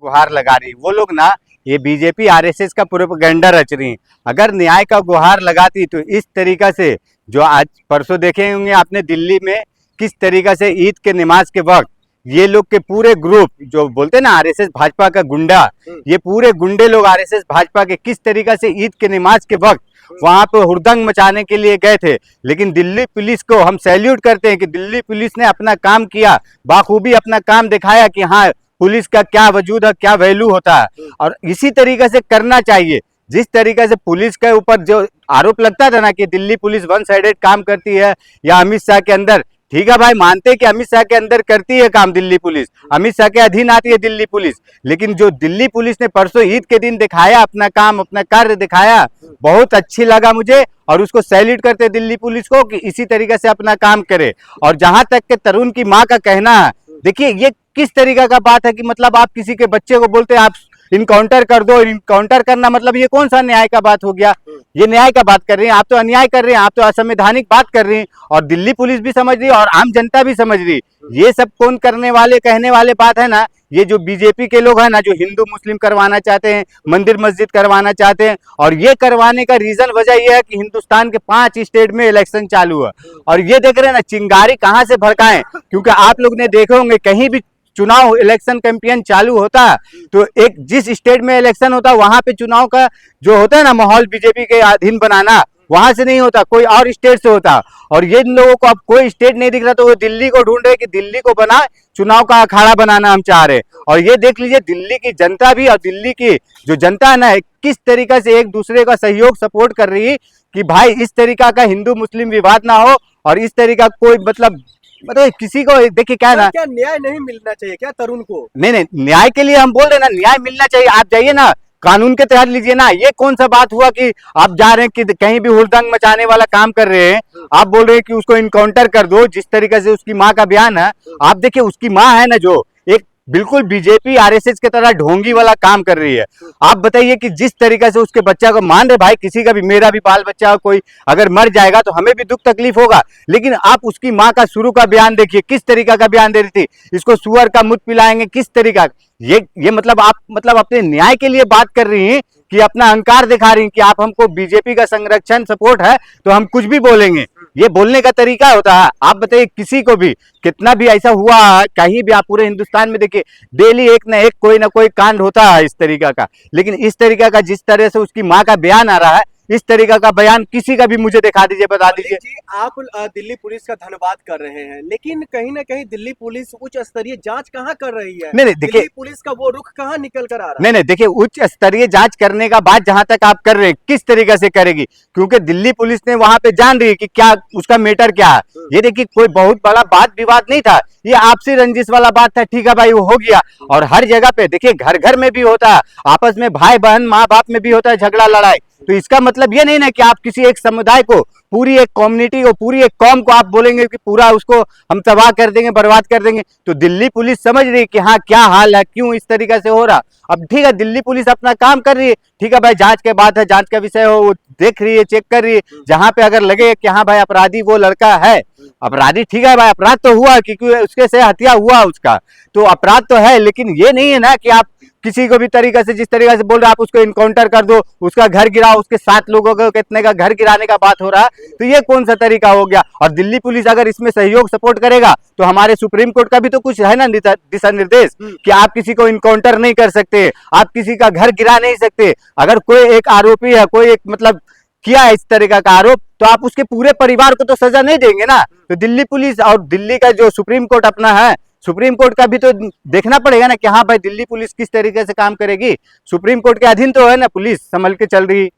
गुहार लगा रही, वो लोग ना ये बीजेपी आरएसएस का प्रोपेगेंडा रच रही। अगर न्याय का गुहार लगाती तो इस तरीका से, जो आज परसों देखे होंगे आपने दिल्ली में किस तरीका से ईद के नमाज के वक्त ये लोग के पूरे ग्रुप जो बोलते हैं ना आरएसएस भाजपा का गुंडा, ये पूरे गुंडे लोग आरएसएस भाजपा के किस तरीका से ईद के नमाज के वक्त वहां पे हुड़दंग मचाने के लिए गए थे। लेकिन दिल्ली पुलिस को हम सैल्यूट करते हैं कि दिल्ली पुलिस ने अपना काम किया, बाखूबी अपना काम दिखाया कि हाँ पुलिस का क्या वजूद है, क्या वैल्यू होता है। और इसी तरीके से करना चाहिए। जिस तरीके से पुलिस के ऊपर जो आरोप लगता था ना कि दिल्ली पुलिस वन साइडेड काम करती है या अमित शाह के अंदर, ठीक है भाई मानते हैं कि अमित शाह के अंदर करती है काम दिल्ली पुलिस, अमित शाह के अधीन आती है दिल्ली पुलिस, लेकिन जो दिल्ली पुलिस ने परसों ईद के दिन दिखाया अपना काम, अपना कार्य दिखाया, बहुत अच्छी लगा मुझे। और उसको सैल्यूट करते हैं दिल्ली पुलिस को कि इसी तरीके से अपना काम करे। और जहां तक के तरुण की मां का कहना है, देखिए ये किस तरीका का बात है कि मतलब आप किसी के बच्चे को बोलते हैं आप इनकाउंटर कर दो। इनकाउंटर करना मतलब ये कौन सा न्याय का बात हो गया? ये न्याय का बात कर रहे हैं आप, तो अन्याय कर रहे हैं आप, तो असंवैधानिक बात कर रहे हैं। और दिल्ली पुलिस भी समझ रही है और आम जनता भी समझ रही। ये सब कौन करने वाले कहने वाले बात है ना, ये जो बीजेपी के लोग हैं ना, जो हिंदू मुस्लिम करवाना चाहते हैं, मंदिर मस्जिद करवाना चाहते हैं। और ये करवाने का रीजन वजह यह है कि हिंदुस्तान के 5 स्टेट में इलेक्शन चालू है और ये देख रहे हैं ना चिंगारी कहां से भड़काएं। क्योंकि आप लोग ने देखे होंगे कहीं भी चुनाव इलेक्शन कैंपेन चालू होता है तो एक जिस स्टेट में इलेक्शन होता है वहां पे चुनाव का जो होता है ना माहौल बीजेपी के अधीन बनाना, वहां से नहीं होता, कोई और स्टेट से होता। और ये लोगों को अब कोई स्टेट नहीं दिख रहा तो वो दिल्ली को ढूंढ रहे कि दिल्ली को बना चुनाव का अखाड़ा बनाना हम चाह रहे। और ये देख लीजिए दिल्ली की जनता भी और दिल्ली की जो जनता है ना किस तरीका से एक दूसरे का सहयोग सपोर्ट कर रही है कि भाई इस तरीका का हिंदू मुस्लिम विवाद ना हो। और इस तरीका कोई मतलब किसी को देखिए क्या ना, क्या न्याय नहीं मिलना चाहिए क्या तरुण को? नहीं न्याय के लिए हम बोल रहे हैं ना, न्याय मिलना चाहिए। आप जाइए ना कानून के तहत लीजिए ना। ये कौन सा बात हुआ कि आप जा रहे हैं कि कहीं भी हुड़दंग मचाने वाला काम कर रहे हैं, आप बोल रहे हैं कि उसको इनकाउंटर कर दो। जिस तरीके से उसकी माँ का बयान है, आप देखिए उसकी माँ है ना जो एक बिल्कुल बीजेपी आरएसएस के तरह ढोंगी वाला काम कर रही है। आप बताइए कि जिस तरीके से उसके बच्चा को मान रहे, भाई किसी का भी, मेरा भी बाल बच्चा कोई अगर मर जाएगा तो हमें भी दुख तकलीफ होगा, लेकिन आप उसकी माँ का शुरू का बयान देखिए किस तरीका का बयान दे रही थी, इसको सुअर का मुद्द पिलाएंगे, किस तरीका। ये मतलब आप मतलब अपने न्याय के लिए बात कर रही हैं कि अपना अहंकार दिखा रही हैं कि आप हमको बीजेपी का संरक्षण सपोर्ट है तो हम कुछ भी बोलेंगे। ये बोलने का तरीका होता है? आप बताइए किसी को भी कितना भी ऐसा हुआ कहीं भी, आप पूरे हिंदुस्तान में देखिए डेली एक ना कोई कांड होता है इस तरीका का। लेकिन इस तरीका का जिस तरह से उसकी माँ का बयान आ रहा है, इस तरीका का बयान किसी का भी मुझे दिखा दीजिए, बता दीजिए। आप दिल्ली पुलिस का धन्यवाद कर रहे हैं, लेकिन कहीं ना कहीं दिल्ली पुलिस उच्च स्तरीय जांच कहां कर रही है? नहीं देखिए दिल्ली पुलिस का वो रुख कहां निकल कर आ रहा है? नहीं देखिए उच्च स्तरीय जांच करने का बात जहां तक आप कर रहे हैं किस तरीके से करेगी, क्योंकि दिल्ली पुलिस ने वहां पे जान रही है कि क्या उसका मैटर क्या है। ये देखिए कोई बहुत बड़ा बात विवाद नहीं था, ये आपसी रंजिश वाला बात था, ठीक है भाई वो हो गया। और हर जगह पे देखिए घर घर में भी होता है, आपस में भाई बहन माँ बाप में भी होता है झगड़ा लड़ाई। तो इसका मतलब ये नहीं ना कि आप किसी एक समुदाय को, पूरी एक कम्युनिटी को, पूरी एक कौम को आप बोलेंगे कि पूरा उसको हम तबाह कर देंगे, बर्बाद कर देंगे। तो दिल्ली पुलिस समझ रही है कि हाँ क्या हाल है, क्यों इस तरीके से हो रहा। अब ठीक है दिल्ली पुलिस अपना काम कर रही है, ठीक है भाई जांच के बाद है, जांच का विषय हो, वो देख रही है, चेक कर रही है। जहां पे अगर लगे कि हाँ भाई अपराधी वो लड़का है, अपराधी ठीक है भाई अपराध तो हुआ क्योंकि उसके से हत्या हुआ उसका, तो अपराध तो है। लेकिन ये नहीं है ना कि आप किसी को भी तरीके से जिस तरीके से बोल रहे आप उसको इनकाउंटर कर दो, उसका घर गिराओ, उसके 7 लोगों को कितने का घर गिराने का बात हो रहा है। तो ये कौन सा तरीका हो गया? और दिल्ली पुलिस अगर इसमें सहयोग सपोर्ट करेगा तो हमारे सुप्रीम कोर्ट का भी तो कुछ है ना दिशा निर्देश कि आप किसी को इनकाउंटर नहीं कर सकते, आप किसी का घर गिरा नहीं सकते। अगर कोई एक आरोपी है, कोई एक मतलब किया इस तरीका का आरोप, तो आप उसके पूरे परिवार को तो सजा नहीं देंगे ना। तो दिल्ली पुलिस और दिल्ली का जो सुप्रीम कोर्ट अपना है, सुप्रीम कोर्ट का भी तो देखना पड़ेगा ना कि हाँ भाई दिल्ली पुलिस किस तरीके से काम करेगी। सुप्रीम कोर्ट के अधीन तो है ना पुलिस, संभल के चल रही।